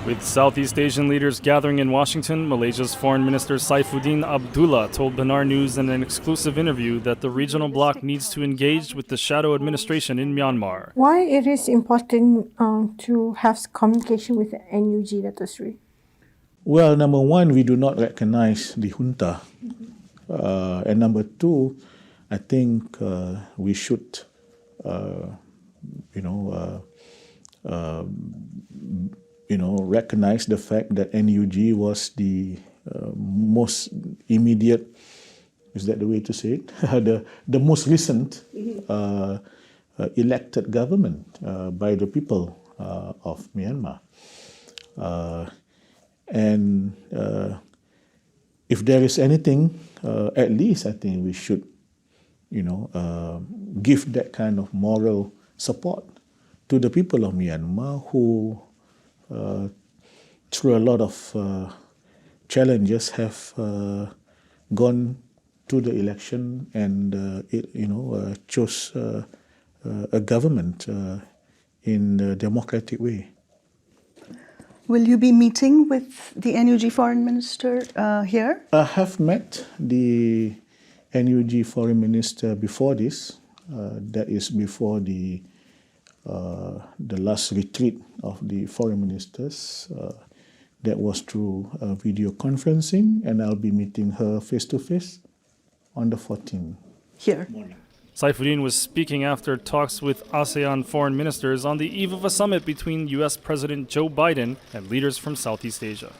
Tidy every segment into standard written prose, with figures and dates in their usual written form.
With Southeast Asian leaders gathering in Washington, Malaysia's Foreign Minister Saifuddin Abdullah told BenarNews in an exclusive interview that the regional bloc needs to engage with the shadow administration in Myanmar. Why it is important to have communication with the NUG, Dato' Sri? Well, number one, we do not recognize the junta. And number two, I think we should, recognize the fact that NUG was the most immediate, is that the way to say it? the most recent elected government by the people of Myanmar. And if there is anything, at least I think we should, give that kind of moral support to the people of Myanmar who, through a lot of challenges, have gone to the election and chose a government in a democratic way. Will you be meeting with the NUG foreign minister here? I have met the NUG foreign minister before this. That is before the last retreat of the foreign ministers. That was through video conferencing, and I'll be meeting her face-to-face on the 14th. Here. Morning. Saifuddin was speaking after talks with ASEAN foreign ministers on the eve of a summit between U.S. President Joe Biden and leaders from Southeast Asia.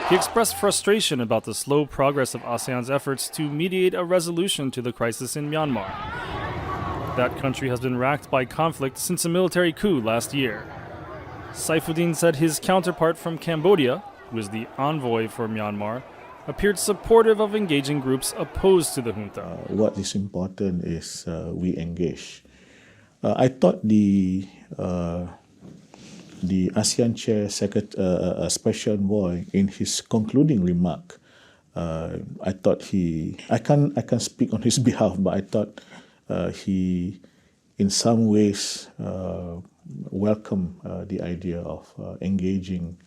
He expressed frustration about the slow progress of ASEAN's efforts to mediate a resolution to the crisis in Myanmar. That country has been racked by conflict since a military coup last year. Saifuddin said his counterpart from Cambodia, who is the envoy for Myanmar, appeared supportive of engaging groups opposed to the junta. What is important is we engage. I thought the ASEAN Chair Special Envoy, in his concluding remark, I thought I can't speak on his behalf, but I thought he, in some ways, welcomed the idea of engaging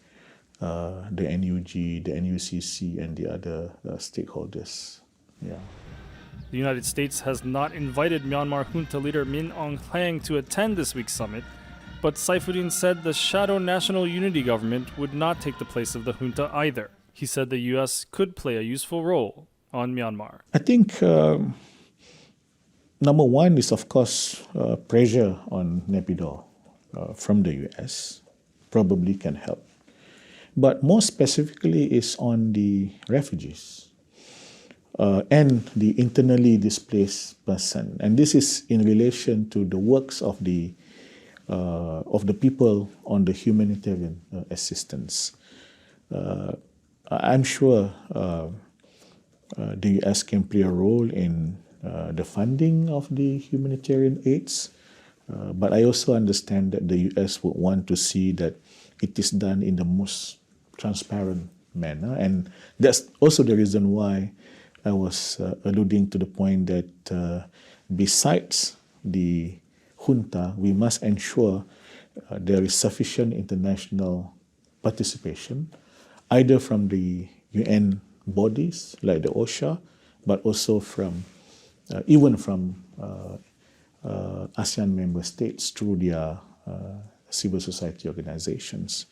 the NUG, the NUCC, and the other stakeholders. Yeah. The United States has not invited Myanmar junta leader Min Aung Hlaing to attend this week's summit, but Saifuddin said the shadow national unity government would not take the place of the junta either. He said the U.S. could play a useful role on Myanmar. I think number one is, of course, pressure on Naypyidaw from the U.S. probably can help. But more specifically is on the refugees and the internally displaced person. And this is in relation to the works of the people on the humanitarian assistance. I'm sure the US can play a role in the funding of the humanitarian aids, but I also understand that the US would want to see that it is done in the most transparent manner, and that's also the reason why I was alluding to the point that besides the junta, we must ensure there is sufficient international participation, either from the UN bodies like the OSHA, but also from even from ASEAN member states through their civil society organizations.